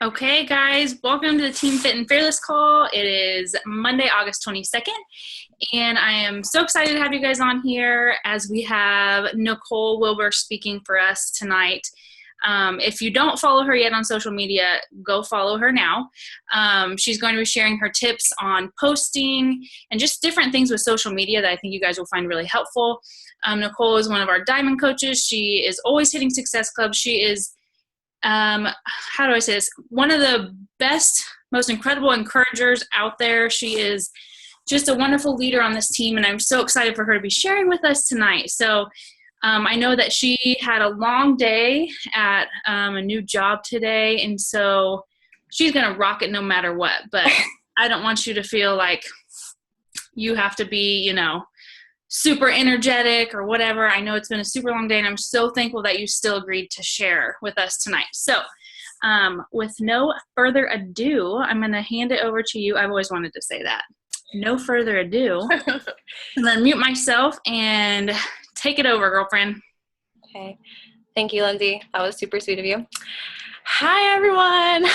Okay, guys, welcome to the Team Fit and Fearless call. It is Monday, August 22nd, and I am so excited to have you guys on here as we have Nicole Wilbur speaking for us tonight. If you don't follow her yet on social media, go follow her now. She's going to be sharing her tips on posting and just different things with social media that I think you guys will find really helpful. Nicole is one of our diamond coaches. She is always hitting Success Club. She is how do I say this? One of the best, most incredible encouragers out there. She is just a wonderful leader on this team, and I'm so excited for her to be sharing with us tonight. So I know that she had a long day at a new job today, and so she's going to rock it no matter what. But I don't want you to feel like you have to be, super energetic or whatever. I know it's been a super long day, and I'm so thankful that you still agreed to share with us tonight. So with no further ado, I'm going to hand it over to you. I've always wanted to say that. No further ado. I'm going to mute myself and take it over, girlfriend. Okay. Thank you, Lindsay. That was super sweet of you. Hi, everyone.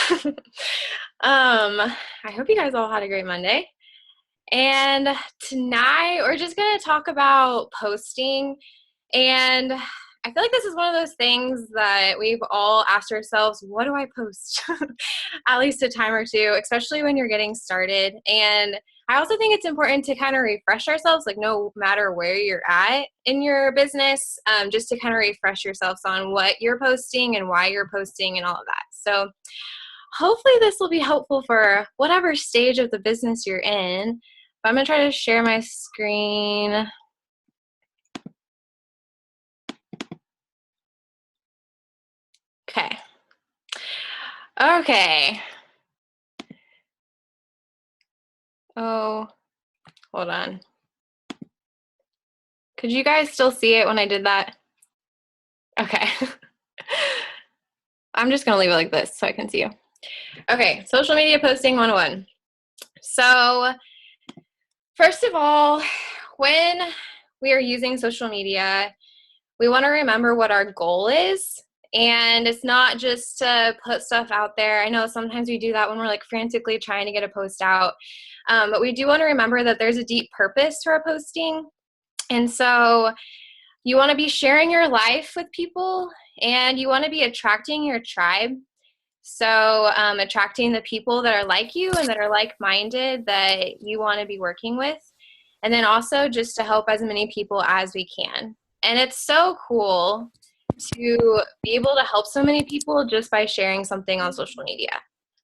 I hope you guys all had a great Monday. And tonight we're just going to talk about posting. And I feel like this is one of those things that we've all asked ourselves, what do I post? At least a time or two, especially when you're getting started. And I also think it's important to kind of refresh ourselves, like no matter where you're at in your business, just to kind of refresh yourselves on what you're posting and why you're posting and all of that. So hopefully this will be helpful for whatever stage of the business you're in. I'm going to try to share my screen. Okay. Oh, hold on. Could you guys still see it when I did that? Okay. I'm just going to leave it like this so I can see you. Okay, social media posting 101. So first of all, when we are using social media, we want to remember what our goal is. And it's not just to put stuff out there. I know sometimes we do that when we're like frantically trying to get a post out. But we do want to remember that there's a deep purpose to our posting. And so you want to be sharing your life with people, and you want to be attracting your tribe. So attracting the people that are like you and that are like-minded that you want to be working with. And then also just to help as many people as we can. And it's so cool to be able to help so many people just by sharing something on social media.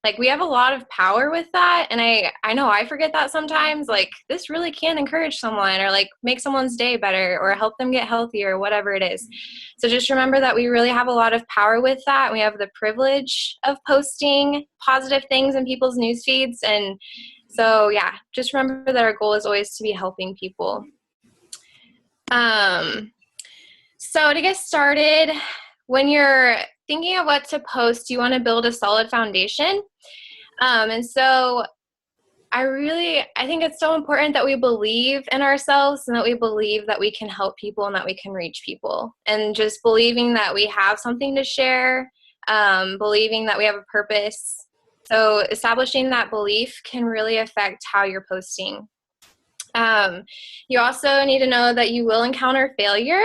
Like, we have a lot of power with that. And I know I forget that sometimes. Like, this really can encourage someone or like make someone's day better or help them get healthier, whatever it is. So just remember that we really have a lot of power with that. We have the privilege of posting positive things in people's news feeds. And so, yeah, just remember that our goal is always to be helping people. So to get started, when you're thinking of what to post, you want to build a solid foundation. And so I think it's so important that we believe in ourselves and that we believe that we can help people and that we can reach people. And just believing that we have something to share, believing that we have a purpose. So establishing that belief can really affect how you're posting. You also need to know that you will encounter failure.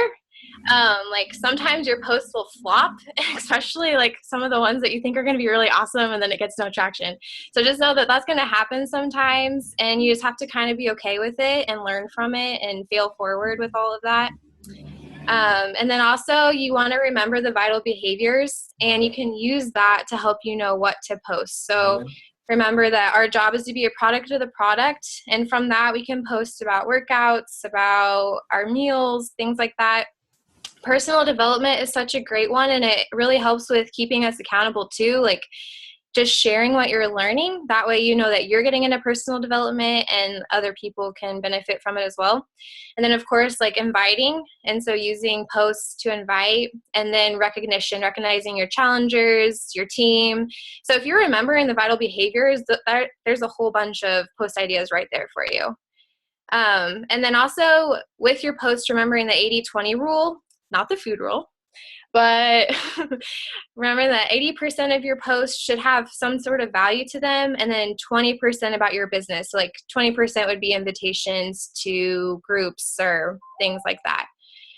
Like sometimes your posts will flop, especially like some of the ones that you think are going to be really awesome and then it gets no traction. So just know that that's going to happen sometimes, and you just have to kind of be okay with it and learn from it and fail forward with all of that. And then also you want to remember the vital behaviors, and you can use that to help you know what to post. So remember that our job is to be a product of the product, and from that we can post about workouts, about our meals, things like that. Personal development is such a great one, and it really helps with keeping us accountable too, like just sharing what you're learning. That way you know that you're getting into personal development and other people can benefit from it as well. And then of course, like inviting, and so using posts to invite, and then recognizing your challengers, your team. So if you're remembering the vital behaviors, there's a whole bunch of post ideas right there for you. And then also with your post, remembering the 80-20 rule, not the food rule, But remember that 80% of your posts should have some sort of value to them, and then 20% about your business. So like 20% would be invitations to groups or things like that.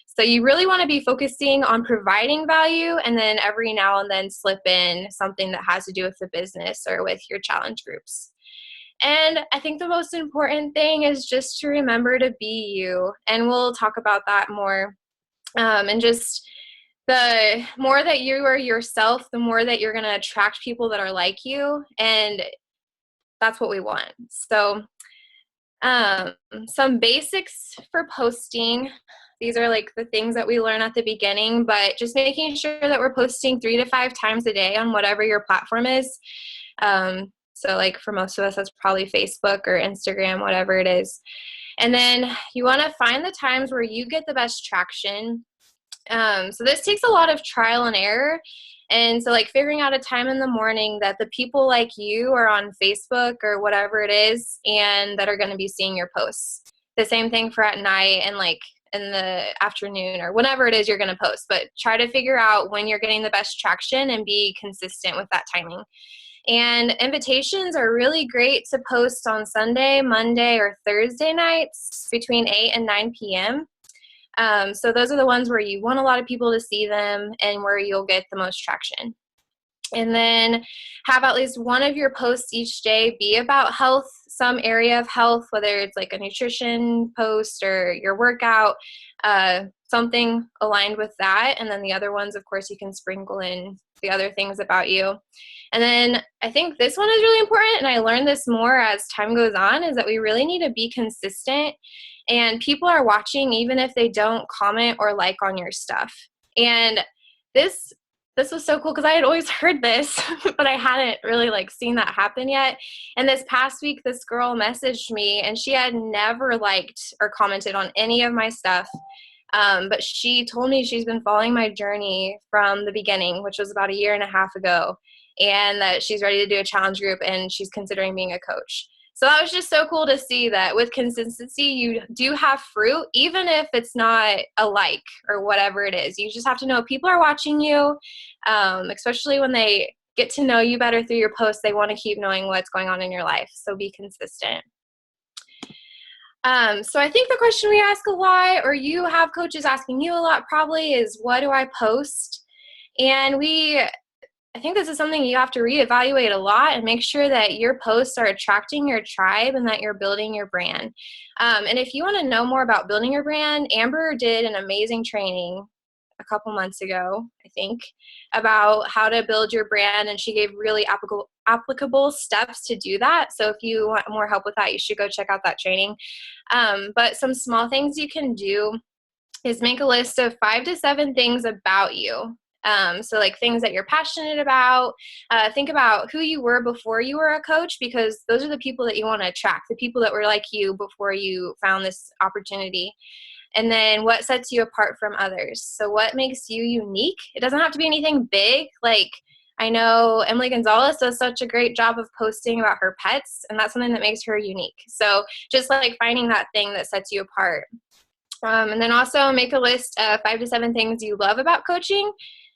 So you really want to be focusing on providing value, and then every now and then slip in something that has to do with the business or with your challenge groups. And I think the most important thing is just to remember to be you. And we'll talk about that more. And just the more that you are yourself, the more that you're going to attract people that are like you. And that's what we want. So some basics for posting. These are like the things that we learn at the beginning, but just making sure that we're posting 3 to 5 times a day on whatever your platform is. So like for most of us, that's probably Facebook or Instagram, whatever it is. And then you want to find the times where you get the best traction. So this takes a lot of trial and error. And so like figuring out a time in the morning that the people like you are on Facebook or whatever it is, and that are going to be seeing your posts. The same thing for at night and like in the afternoon or whenever it is you're going to post. But try to figure out when you're getting the best traction and be consistent with that timing. And invitations are really great to post on Sunday, Monday, or Thursday nights between 8 and 9 p.m. So those are the ones where you want a lot of people to see them and where you'll get the most traction. And then have at least one of your posts each day be about health, some area of health, whether it's like a nutrition post or your workout, something aligned with that. And then the other ones, of course, you can sprinkle in the other things about you. And then I think this one is really important, and I learned this more as time goes on, is that we really need to be consistent. And people are watching even if they don't comment or like on your stuff. And this was so cool because I had always heard this, but I hadn't really like seen that happen yet. And this past week, this girl messaged me, and she had never liked or commented on any of my stuff. But she told me she's been following my journey from the beginning, which was about 1.5 years ago, and that she's ready to do a challenge group and she's considering being a coach. So that was just so cool to see that with consistency, you do have fruit, even if it's not a like or whatever it is. You just have to know people are watching you, especially when they get to know you better through your posts. They want to keep knowing what's going on in your life. So be consistent. So I think the question we ask a lot, or you have coaches asking you a lot probably, is what do I post? And I think this is something you have to reevaluate a lot and make sure that your posts are attracting your tribe and that you're building your brand. And if you want to know more about building your brand, Amber did an amazing training a couple months ago, I think, about how to build your brand, and she gave really applicable steps to do that. So if you want more help with that, you should go check out that training. But some small things you can do is make a list of 5 to 7 things about you. So like things that you're passionate about. Think about who you were before you were a coach, because those are the people that you want to attract, the people that were like you before you found this opportunity. And then what sets you apart from others. So what makes you unique? It doesn't have to be anything big. Like I know Emily Gonzalez does such a great job of posting about her pets, and that's something that makes her unique. So just like finding that thing that sets you apart. And then also make a list of 5 to 7 things you love about coaching,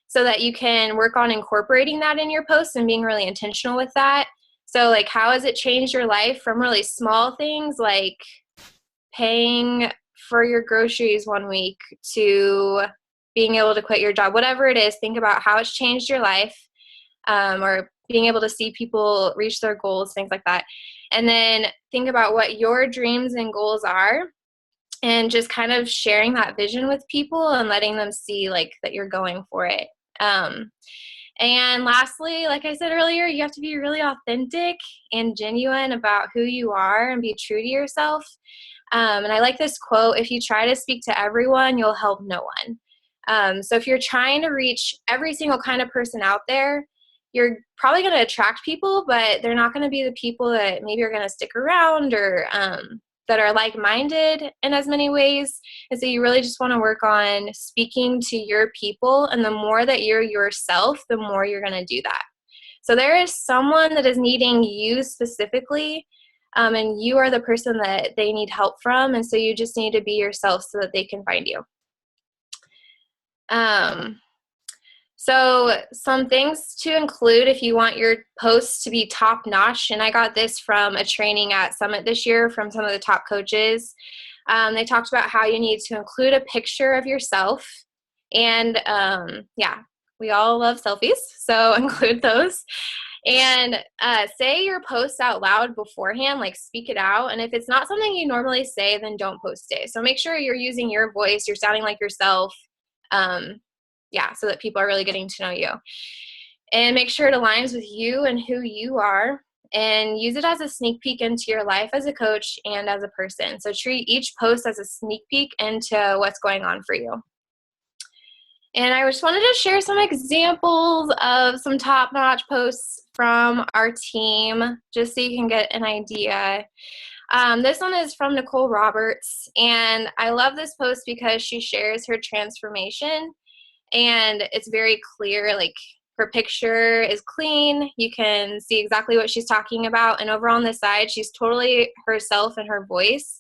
so that you can work on incorporating that in your posts and being really intentional with that. So like, how has it changed your life from really small things like paying for your groceries one week to being able to quit your job, whatever it is. Think about how it's changed your life, or being able to see people reach their goals, things like that. And then think about what your dreams and goals are, and just kind of sharing that vision with people and letting them see like that you're going for it. And lastly, like I said earlier, you have to be really authentic and genuine about who you are and be true to yourself. And I like this quote: if you try to speak to everyone, you'll help no one. So if you're trying to reach every single kind of person out there, you're probably going to attract people, but they're not going to be the people that maybe are going to stick around, or that are like-minded in as many ways. And so you really just want to work on speaking to your people, and the more that you're yourself, the more you're going to do that. So there is someone that is needing you specifically, and you are the person that they need help from, and so you just need to be yourself so that they can find you. So some things to include if you want your posts to be top notch, and I got this from a training at Summit this year from some of the top coaches. They talked about how you need to include a picture of yourself, and we all love selfies, so include those. And say your posts out loud beforehand, like speak it out. And if it's not something you normally say, then don't post it. So make sure you're using your voice, you're sounding like yourself. So that people are really getting to know you. And make sure it aligns with you and who you are, and use it as a sneak peek into your life as a coach and as a person. So treat each post as a sneak peek into what's going on for you. And I just wanted to share some examples of some top-notch posts from our team, just so you can get an idea. This one is from Nicole Roberts, and I love this post because she shares her transformation, and it's very clear, like her picture is clean. You can see exactly what she's talking about, and over on the side, she's totally herself and her voice,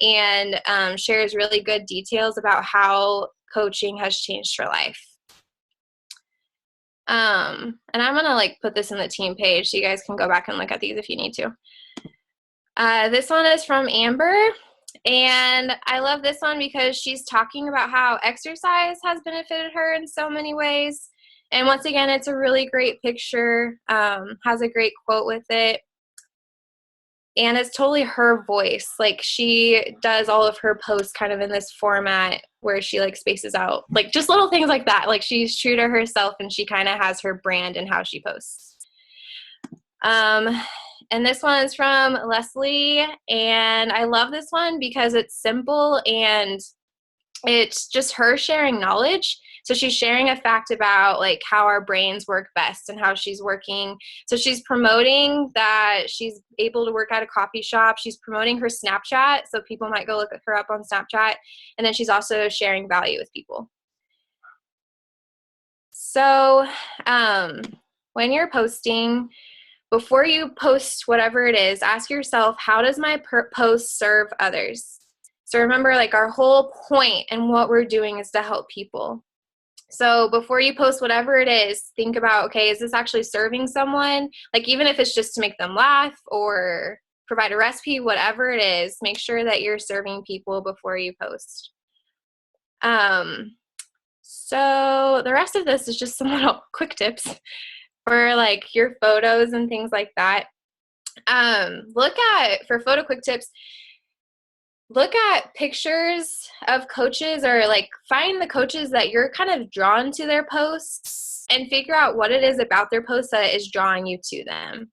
and shares really good details about how coaching has changed her life. And I'm gonna put this in the team page so you guys can go back and look at these if you need to. This one is from Amber, and I love this one because she's talking about how exercise has benefited her in so many ways. And once again, it's a really great picture, has a great quote with it. And it's totally her voice. Like, she does all of her posts kind of in this format where she spaces out, just little things like that. Like, she's true to herself, and she kind of has her brand in how she posts. And this one is from Leslie, and I love this one because it's simple and it's just her sharing knowledge. So she's sharing a fact about how our brains work best and how she's working. So she's promoting that she's able to work at a coffee shop. She's promoting her Snapchat, so people might go look her up on Snapchat. And then she's also sharing value with people. So when you're posting, before you post whatever it is, ask yourself, how does my post serve others? So remember, our whole point and what we're doing is to help people. So before you post whatever it is, think about, okay, is this actually serving someone? Even if it's just to make them laugh or provide a recipe, whatever it is, make sure that you're serving people before you post. So the rest of this is just some little quick tips for your photos and things like that. For photo quick tips, look at pictures of coaches, or find the coaches that you're kind of drawn to their posts and figure out what it is about their posts that is drawing you to them.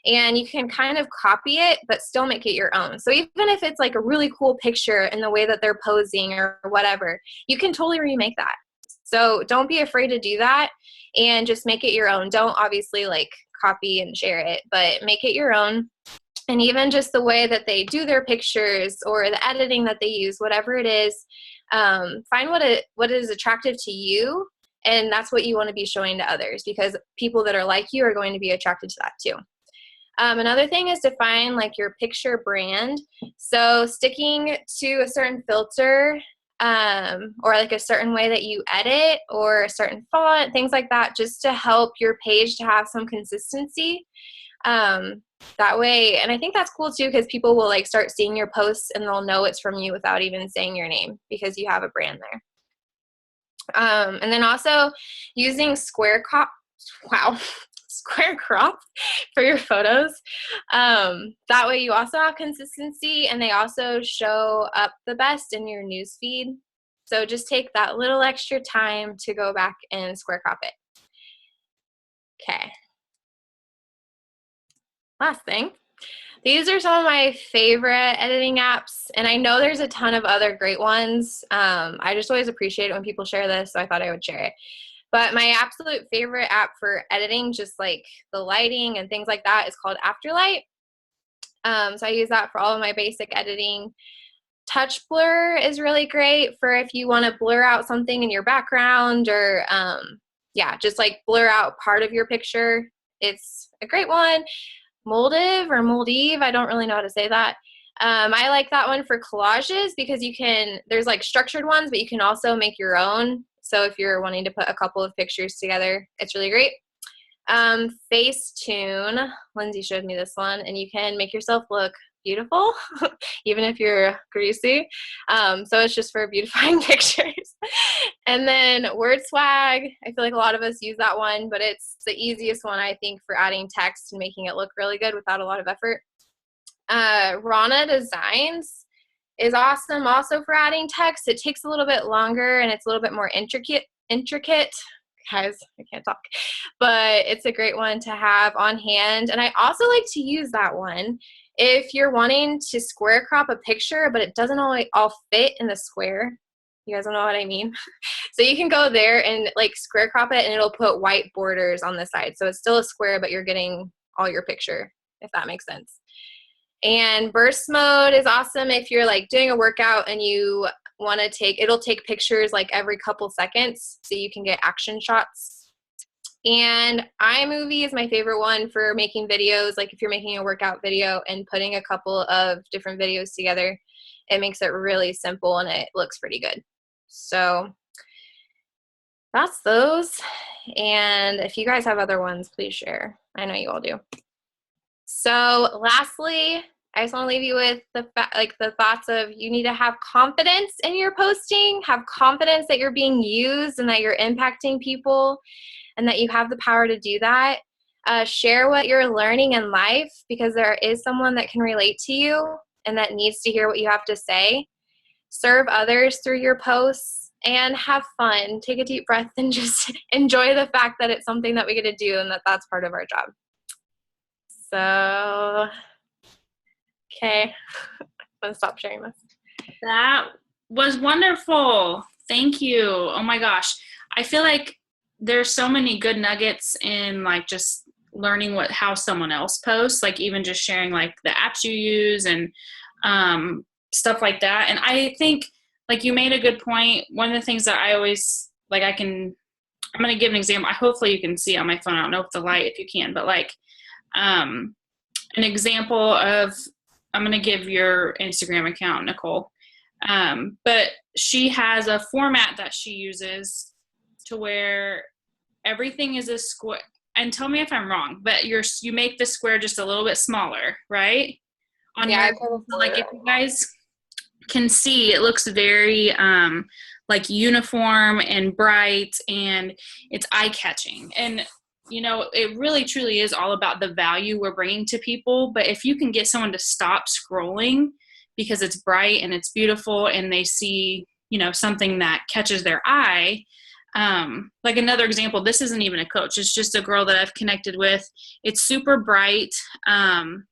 And you can kind of copy it, but still make it your own. So even if it's a really cool picture in the way that they're posing or whatever, you can totally remake that. So don't be afraid to do that and just make it your own. Don't obviously copy and share it, but make it your own. And even just the way that they do their pictures or the editing that they use, whatever it is, find what is attractive to you, and that's what you want to be showing to others, because people that are like you are going to be attracted to that too. Another thing is to find your picture brand. So sticking to a certain filter, or a certain way that you edit, or a certain font, things like that, just to help your page to have some consistency. That way, and I think that's cool too, because people will start seeing your posts and they'll know it's from you without even saying your name, because you have a brand there. And then also using square crop for your photos. That way you also have consistency, and they also show up the best in your newsfeed. So just take that little extra time to go back and square crop it. Okay. Last thing. These are some of my favorite editing apps, and I know there's a ton of other great ones. I just always appreciate it when people share this, so I thought I would share it. But my absolute favorite app for editing, just the lighting and things like that, is called Afterlight. So I use that for all of my basic editing. Touch Blur is really great for if you want to blur out something in your background, or just blur out part of your picture. It's a great one. Moldive, I don't really know how to say that. I like that one for collages, because there's structured ones, but you can also make your own. So if you're wanting to put a couple of pictures together, it's really great. Facetune, Lindsay showed me this one, and you can make yourself look beautiful, even if you're greasy. So it's just for beautifying pictures. And then Word Swag, I feel like a lot of us use that one, but it's the easiest one, I think, for adding text and making it look really good without a lot of effort. Rana Designs is awesome also for adding text. It takes a little bit longer and it's a little bit more intricate. Guys, I can't talk. But it's a great one to have on hand. And I also like to use that one if you're wanting to square crop a picture, but it doesn't all fit in the square. You guys don't know what I mean? So you can go there and like square crop it and it'll put white borders on the side. So it's still a square, but you're getting all your picture, if that makes sense. And burst mode is awesome if you're like doing a workout and you want to it'll take pictures like every couple seconds so you can get action shots. And iMovie is my favorite one for making videos. Like if you're making a workout video and putting a couple of different videos together, it makes it really simple and it looks pretty good. So that's those. And if you guys have other ones, please share. I know you all do. So lastly, I just want to leave you with the thoughts of you need to have confidence in your posting, have confidence that you're being used and that you're impacting people and that you have the power to do that. Share what you're learning in life because there is someone that can relate to you and that needs to hear what you have to say. Serve others through your posts and have fun. Take a deep breath and just enjoy the fact that it's something that we get to do and that that's part of our job. So, okay, I'm going to stop sharing this. That was wonderful. Thank you. Oh my gosh. I feel like there's so many good nuggets in like just learning how someone else posts, like even just sharing like the apps you use and stuff like that. And I think like you made a good point. One of the things that I always like, I'm going to give an example. Hopefully you can see on my phone. I don't know if the light, if you can, but like an example of, I'm going to give your Instagram account, Nicole. But she has a format that she uses to where everything is a square. And tell me if I'm wrong, but you make the square just a little bit smaller, right? Like if you guys can see, it looks very like uniform and bright and it's eye-catching. And you know, it really truly is all about the value we're bringing to people. But if you can get someone to stop scrolling because it's bright and it's beautiful and they see, you know, something that catches their eye, like another example, this isn't even a coach. It's just a girl that I've connected with. It's super bright. And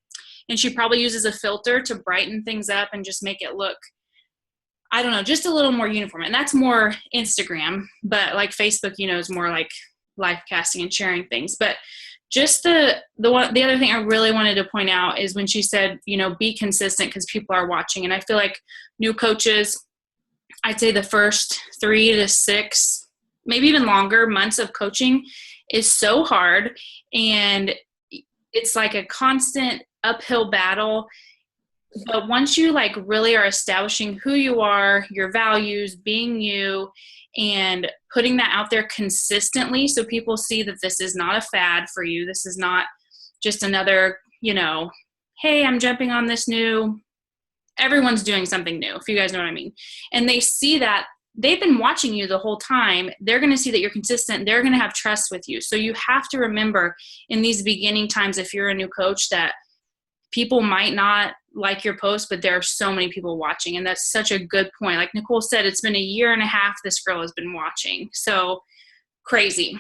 she probably uses a filter to brighten things up and just make it look, I don't know, just a little more uniform. And that's more Instagram, but like Facebook, you know, is more like live casting and sharing things. But just the other thing I really wanted to point out is when she said, you know, be consistent because people are watching. And I feel like new coaches, I'd say the first 3 to 6, maybe even longer months of coaching is so hard. And it's like a constant uphill battle. But once you like really are establishing who you are, your values, being you, and putting that out there consistently so people see that this is not a fad for you. This is not just another, you know, hey, I'm jumping on this new, everyone's doing something new, if you guys know what I mean. And they see that they've been watching you the whole time. They're going to see that you're consistent. They're going to have trust with you. So you have to remember in these beginning times, if you're a new coach, that people might not like your post, but there are so many people watching. And that's such a good point. Like Nicole said, it's been 1.5 years this girl has been watching. So crazy.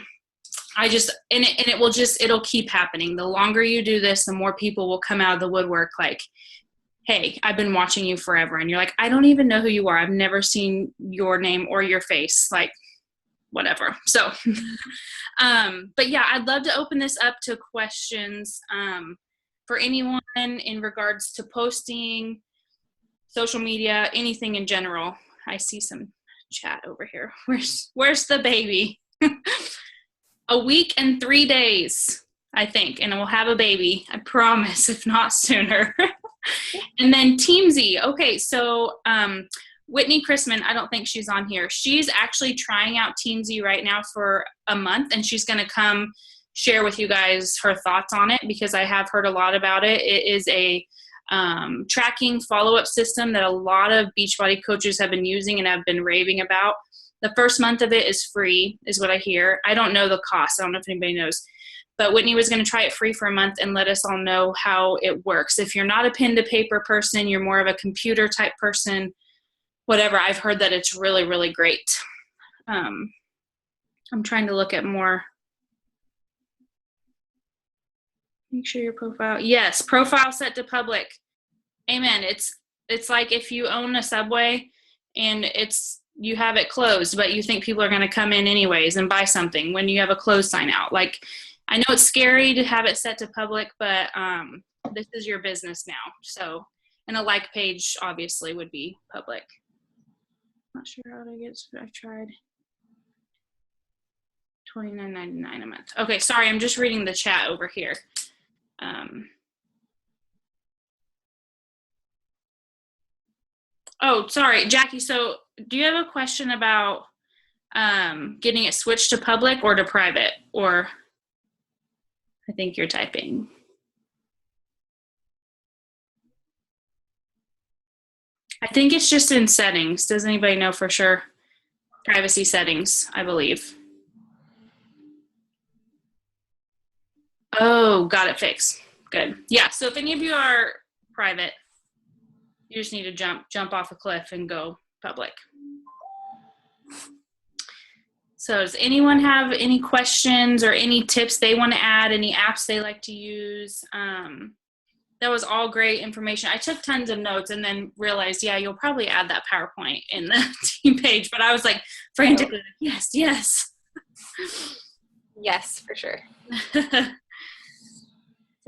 It'll keep happening. The longer you do this, the more people will come out of the woodwork like, hey, I've been watching you forever. And you're like, I don't even know who you are. I've never seen your name or your face, like whatever. So, but yeah, I'd love to open this up to questions, for anyone in regards to posting, social media, anything in general. I see some chat over here. Where's the baby? 1 week and 3 days, I think, and we'll have a baby. I promise, if not sooner. And then Teamsy. Okay, so Whitney Chrisman, I don't think she's on here. She's actually trying out Teamsy right now for a month, and she's going to come share with you guys her thoughts on it, because I have heard a lot about it. It is a tracking follow-up system that a lot of Beachbody coaches have been using and have been raving about. The first month of it is free, is what I hear. I don't know the cost. I don't know if anybody knows. But Whitney was going to try it free for a month and let us all know how it works. If you're not a pen to paper person, you're more of a computer type person, whatever, I've heard that it's really, really great. I'm trying to look at more. Make sure your profile. Yes, profile set to public. Amen. It's like if you own a Subway and you have it closed, but you think people are going to come in anyways and buy something when you have a closed sign out. Like, I know it's scary to have it set to public, but this is your business now. So, and a like page obviously would be public. Not sure how to get. I tried. $29.99 a month. Okay, sorry, I'm just reading the chat over here. Oh, sorry, Jackie. So, do you have a question about getting it switched to public or to private? Or I think you're typing. I think it's just in settings. Does anybody know for sure? Privacy settings, I believe. Oh, got it fixed. Good. Yeah, so if any of you are private, you just need to jump off a cliff and go public. So does anyone have any questions or any tips they want to add, any apps they like to use? That was all great information. I took tons of notes and then realized, yeah, you'll probably add that PowerPoint in the team page. But I was like frantically, yes. Yes, for sure.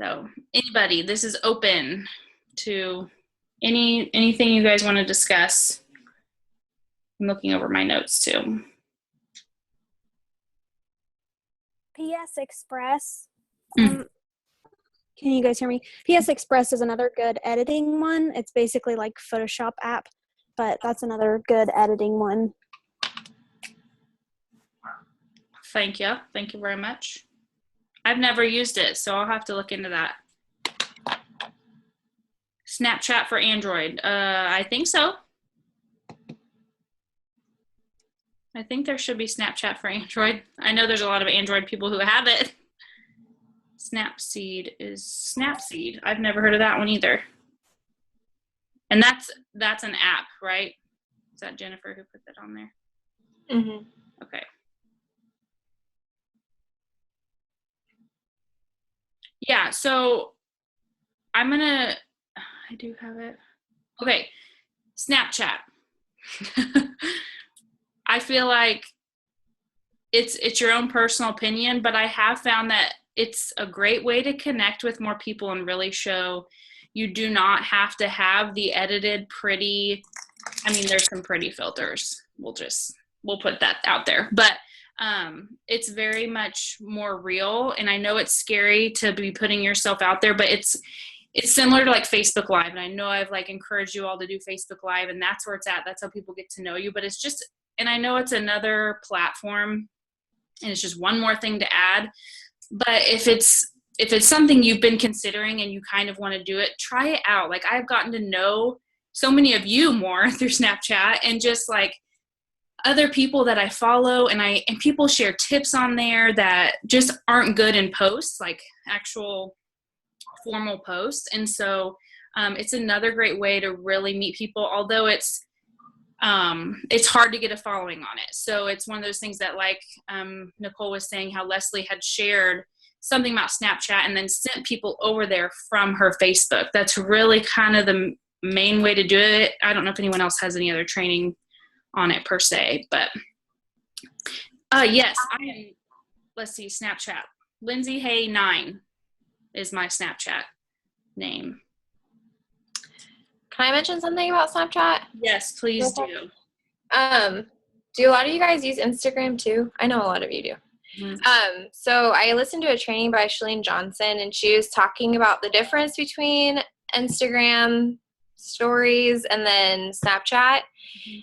So anybody, this is open to anything you guys want to discuss. I'm looking over my notes too. PS Express. Can you guys hear me? PS Express is another good editing one. It's basically like Photoshop app, but that's another good editing one. Thank you. Thank you very much. I've never used it, so I'll have to look into that. Snapchat for Android. I think so. I think there should be Snapchat for Android. I know there's a lot of Android people who have it. Snapseed is Snapseed. I've never heard of that one either. And that's an app, right? Is that Jennifer who put that on there? Mm-hmm. Okay. Yeah, so I do have it. Okay, Snapchat. I feel like it's your own personal opinion, but I have found that it's a great way to connect with more people and really show you do not have to have the edited pretty. I mean, there's some pretty filters. We'll put that out there, but it's very much more real. And I know it's scary to be putting yourself out there, but it's similar to like Facebook Live. And I know I've like encouraged you all to do Facebook Live, and that's where it's at. That's how people get to know you. But it's just, and I know it's another platform and it's just one more thing to add. But if it's something you've been considering and you kind of want to do it, try it out. Like, I've gotten to know so many of you more through Snapchat, and just like other people that I follow, and people share tips on there that just aren't good in posts, like actual formal posts. And so it's another great way to really meet people, although it's hard to get a following on it. So it's one of those things that, like Nicole was saying, how Leslie had shared something about Snapchat and then sent people over there from her Facebook. That's really kind of the main way to do it. I don't know if anyone else has any other training on it per se, but yes, let's see, Snapchat. Lindsay Hay 9 is my Snapchat name. Can I mention something about Snapchat? Yes, please do. Do a lot of you guys use Instagram too? I know a lot of you do. Mm-hmm. So I listened to a training by Shalene Johnson, and she was talking about the difference between Instagram stories and then Snapchat.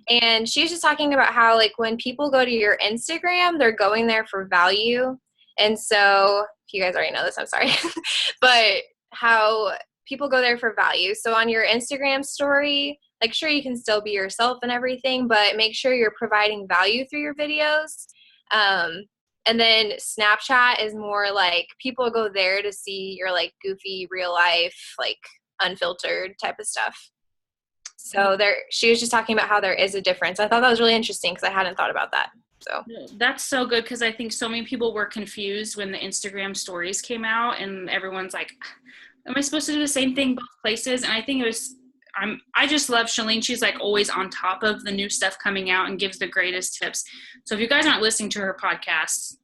And she was just talking about how, like, when people go to your Instagram, they're going there for value. And so, if you guys already know this, I'm sorry. But how people go there for value. So on your Instagram story, like, sure, you can still be yourself and everything, but make sure you're providing value through your videos. And then Snapchat is more like people go there to see your, like, goofy, real life, like, unfiltered type of stuff. So she was just talking about how there is a difference. I thought that was really interesting because I hadn't thought about that. So that's so good, because I think so many people were confused when the Instagram stories came out, and everyone's like, am I supposed to do the same thing both places? And I think I just love Shalene. She's like always on top of the new stuff coming out and gives the greatest tips. So if you guys aren't listening to her podcasts,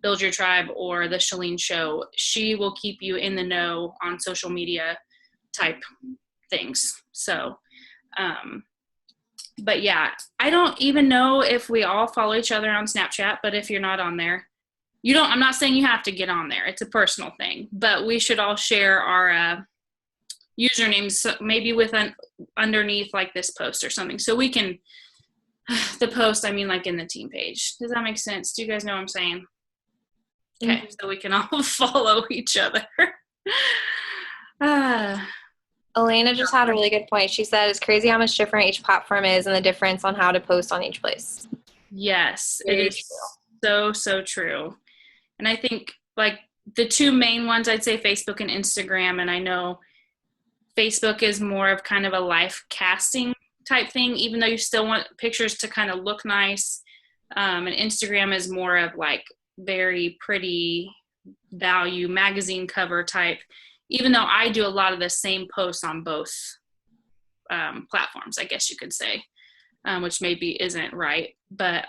Build Your Tribe or the Shalene Show, she will keep you in the know on social media type things. So, but yeah, I don't even know if we all follow each other on Snapchat, but if you're not on there, I'm not saying you have to get on there. It's a personal thing, but we should all share our usernames, maybe with underneath like this post or something. So we can, the post, I mean, like in the team page. Does that make sense? Do you guys know what I'm saying? Okay. So we can all follow each other. Elena just had a really good point. She said it's crazy how much different each platform is and the difference on how to post on each place. Yes, it is so true. And I think like the two main ones, I'd say Facebook and Instagram. And I know Facebook is more of kind of a life casting type thing, even though you still want pictures to kind of look nice. And Instagram is more of like very pretty value magazine cover type, even though I do a lot of the same posts on both platforms, I guess you could say, which maybe isn't right. But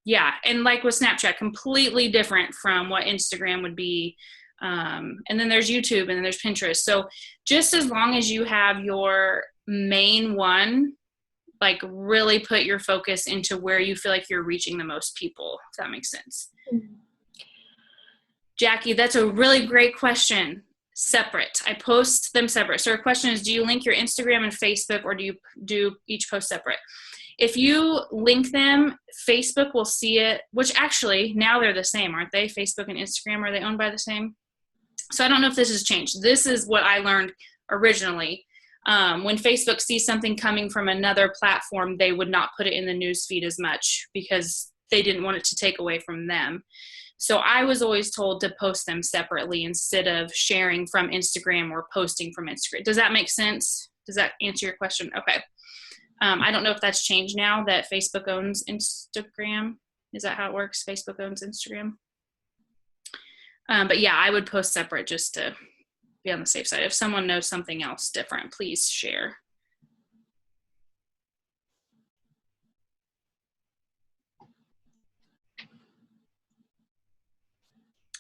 yeah, and like with Snapchat, completely different from what Instagram would be. And then there's YouTube and then there's Pinterest. So just as long as you have your main one, like really put your focus into where you feel like you're reaching the most people, if that makes sense. Mm-hmm. Jackie, that's a really great question. Separate. I post them separate. So her question is, do you link your Instagram and Facebook, or do you do each post separate? If you link them, Facebook will see it, which actually now they're the same, aren't they? Facebook and Instagram, are they owned by the same? So I don't know if this has changed. This is what I learned originally. When Facebook sees something coming from another platform, they would not put it in the news feed as much because they didn't want it to take away from them. So I was always told to post them separately instead of sharing from Instagram or posting from Instagram. Does that make sense? Does that answer your question? Okay. I don't know if that's changed now that Facebook owns Instagram. Is that how it works? Facebook owns Instagram. But yeah, I would post separate just to be on the safe side. If someone knows something else different, please share.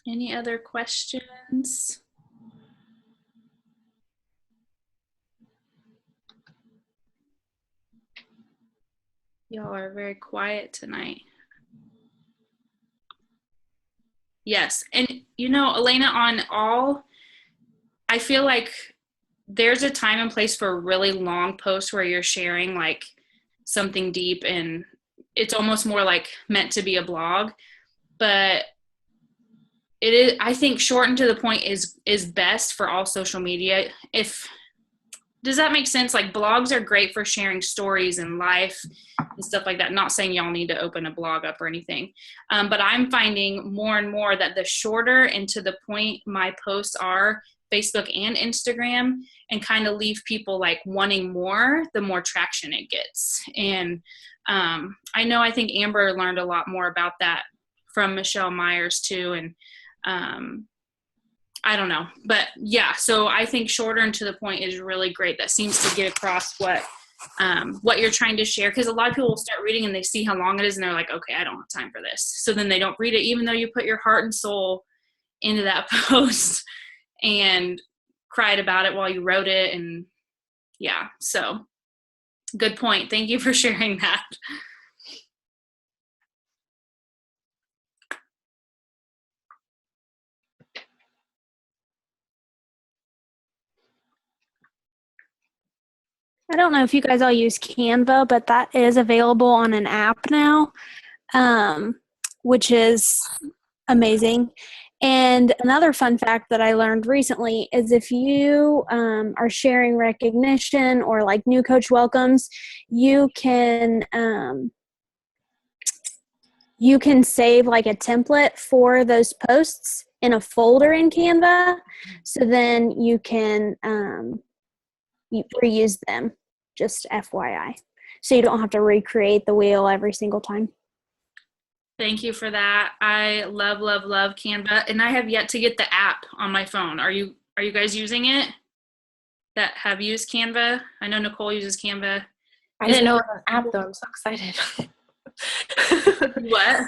Any other questions? Y'all are very quiet tonight. Yes. And you know, Elena, I feel like there's a time and place for really long posts where you're sharing like something deep and it's almost more like meant to be a blog. But it is, I think, shortened to the point is best for all social media. Does that make sense? Like blogs are great for sharing stories and life and stuff like that. Not saying y'all need to open a blog up or anything. But I'm finding more and more that the shorter and to the point my posts are, Facebook and Instagram, and kind of leave people like wanting more, the more traction it gets. And I think Amber learned a lot more about that from Michelle Myers too. And I don't know, but yeah, so I think shorter and to the point is really great. That seems to get across what you're trying to share. Cause a lot of people will start reading and they see how long it is and they're like, okay, I don't have time for this. So then they don't read it, even though you put your heart and soul into that post and cried about it while you wrote it. And yeah, so good point. Thank you for sharing that. I don't know if you guys all use Canva, but that is available on an app now, which is amazing. And another fun fact that I learned recently is if you are sharing recognition or like new coach welcomes, you can save like a template for those posts in a folder in Canva. So then you can you reuse them, just FYI. So you don't have to recreate the wheel every single time. Thank you for that. I love, love, love Canva, and I have yet to get the app on my phone. Are you guys using it that have used Canva? I know Nicole uses Canva. I didn't know it was an app though. I'm so excited. What?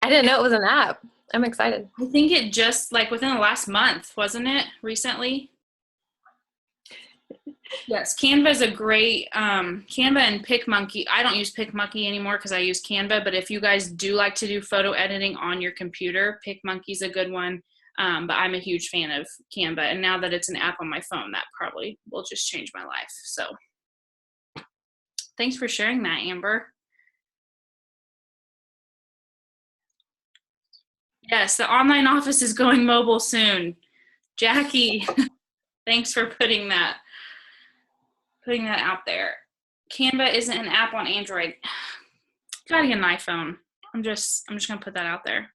I didn't know it was an app. I'm excited. I think it just like within the last month, wasn't it? Recently? Yes, Canva is a great, Canva and PicMonkey. I don't use PicMonkey anymore because I use Canva, but if you guys do like to do photo editing on your computer, PicMonkey is a good one. But I'm a huge fan of Canva, and now that it's an app on my phone, that probably will just change my life. So thanks for sharing that, Amber. Yes, the online office is going mobile soon. Jackie, thanks for putting that out there. Canva isn't an app on Android. Gotta get an iPhone. I'm just gonna put that out there.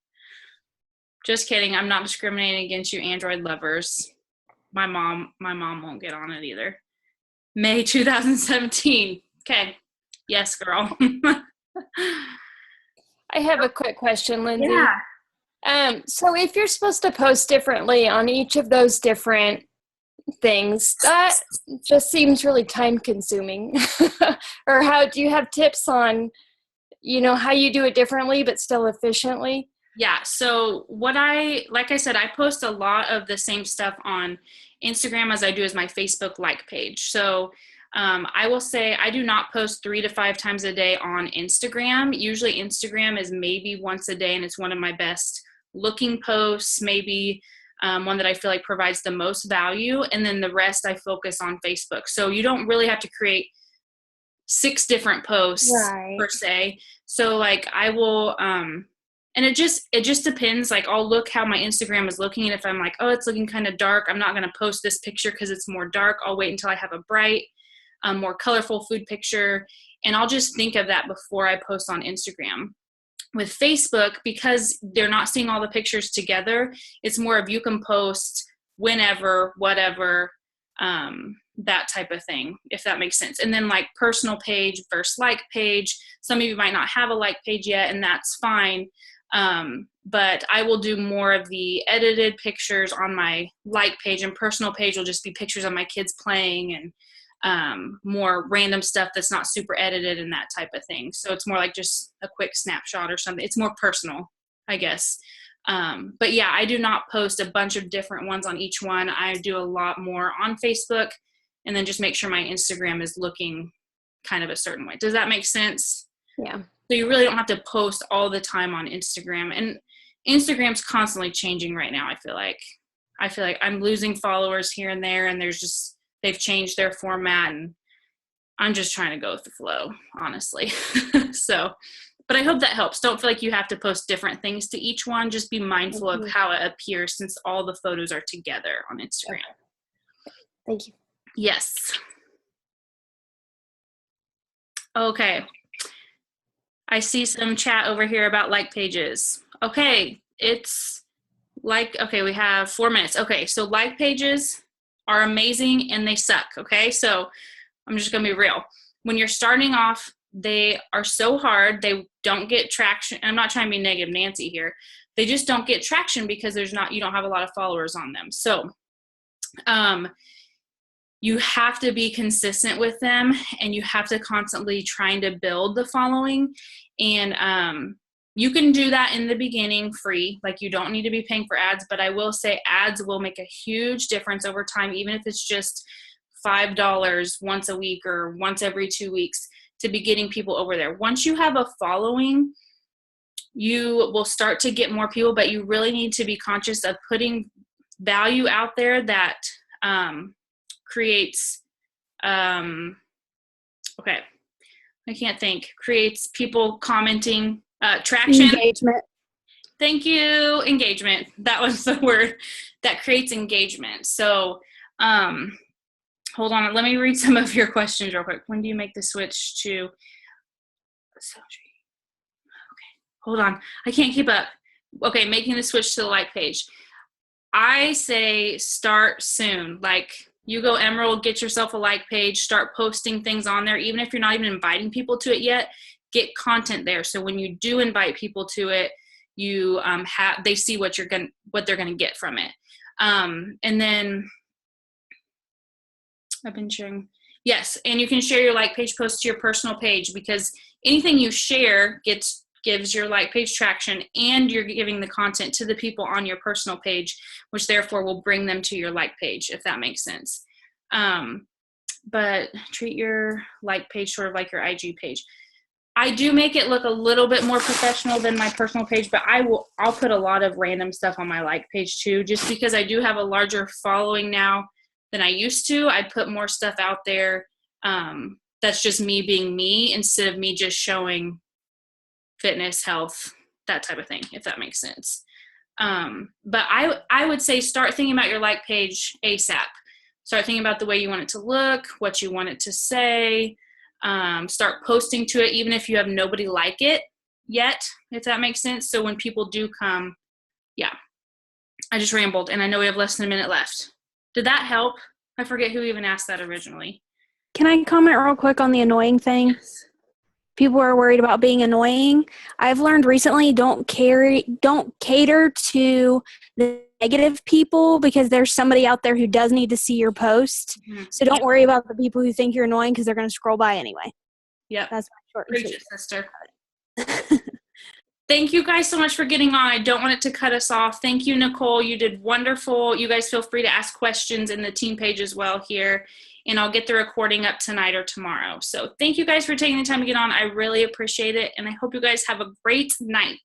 Just kidding. I'm not discriminating against you Android lovers. My mom won't get on it either. May 2017. Okay. Yes, girl. I have a quick question, Lindsay. Yeah. So if you're supposed to post differently on each of those different things, that just seems really time consuming. Or how do you have tips on, how you do it differently but still efficiently? Yeah. So like I said, I post a lot of the same stuff on Instagram as I do as my Facebook like page. So I will say I do not post 3 to 5 times a day on Instagram. Usually Instagram is maybe once a day, and it's one of my best looking posts, maybe one that I feel like provides the most value. And then the rest I focus on Facebook. So you don't really have to create 6 different posts per se. So like I will, and it just depends. Like I'll look how my Instagram is looking. And if I'm like, oh, it's looking kind of dark, I'm not going to post this picture because it's more dark. I'll wait until I have a bright, more colorful food picture. And I'll just think of that before I post on Instagram. With Facebook, because they're not seeing all the pictures together, it's more of you can post whenever, whatever, that type of thing, if that makes sense. And then like personal page versus like page. Some of you might not have a like page yet, and that's fine. But I will do more of the edited pictures on my like page, and personal page will just be pictures of my kids playing and more random stuff that's not super edited and that type of thing. So it's more like just a quick snapshot or something. It's more personal, I guess. But yeah, I do not post a bunch of different ones on each one. I do a lot more on Facebook, and then just make sure my Instagram is looking kind of a certain way. Does that make sense? Yeah. So you really don't have to post all the time on Instagram, and Instagram's constantly changing right now. I feel like I'm losing followers here and there, and they've changed their format, and I'm just trying to go with the flow, honestly. So, but I hope that helps. Don't feel like you have to post different things to each one. Just be mindful of how it appears since all the photos are together on Instagram. Okay. Thank you. Yes. Okay. I see some chat over here about like pages. Okay. We have 4 minutes. Okay. So like pages are amazing and they suck. Okay. So I'm just going to be real. When you're starting off, they are so hard. They don't get traction. I'm not trying to be negative Nancy here. They just don't get traction because you don't have a lot of followers on them. So, you have to be consistent with them, and you have to constantly trying to build the following. And, you can do that in the beginning free. Like you don't need to be paying for ads, but I will say ads will make a huge difference over time, even if it's just $5 once a week or once every 2 weeks to be getting people over there. Once you have a following, you will start to get more people, but you really need to be conscious of putting value out there that creates Okay. I can't think. Creates people commenting, traction. Engagement. Thank you. Engagement. That was the word that creates engagement. So, hold on. Let me read some of your questions real quick. When do you make the switch to? Okay. Hold on. I can't keep up. Okay. Making the switch to the like page. I say start soon. Like, you go Emerald, get yourself a like page, start posting things on there. Even if you're not even inviting people to it yet, get content there. So when you do invite people to it, you they see what they're gonna get from it. And then I've been sharing. Yes, and you can share your like page post to your personal page, because anything you share gives your like page traction, and you're giving the content to the people on your personal page, which therefore will bring them to your like page, if that makes sense. But treat your like page sort of like your IG page. I do make it look a little bit more professional than my personal page, but I'll put a lot of random stuff on my like page too, just because I do have a larger following now than I used to. I put more stuff out there. That's just me being me, instead of me just showing fitness, health, that type of thing, if that makes sense. But I would say start thinking about your like page ASAP. Start thinking about the way you want it to look, what you want it to say. Start posting to it, even if you have nobody like it yet, if that makes sense. So when people do come, yeah. I just rambled, and I know we have less than a minute left. Did that help? I forget who even asked that originally. Can I comment real quick on the annoying thing? Yes. People are worried about being annoying. I've learned recently, don't cater to the negative people, because there's somebody out there who does need to see your post. Mm-hmm. So don't worry about the people who think you're annoying, because they're going to scroll by anyway. Yep. That's my short and sweet. Sister. Thank you guys so much for getting on. I don't want it to cut us off. Thank you, Nicole. You did wonderful. You guys feel free to ask questions in the team page as well here. And I'll get the recording up tonight or tomorrow. So thank you guys for taking the time to get on. I really appreciate it. And I hope you guys have a great night.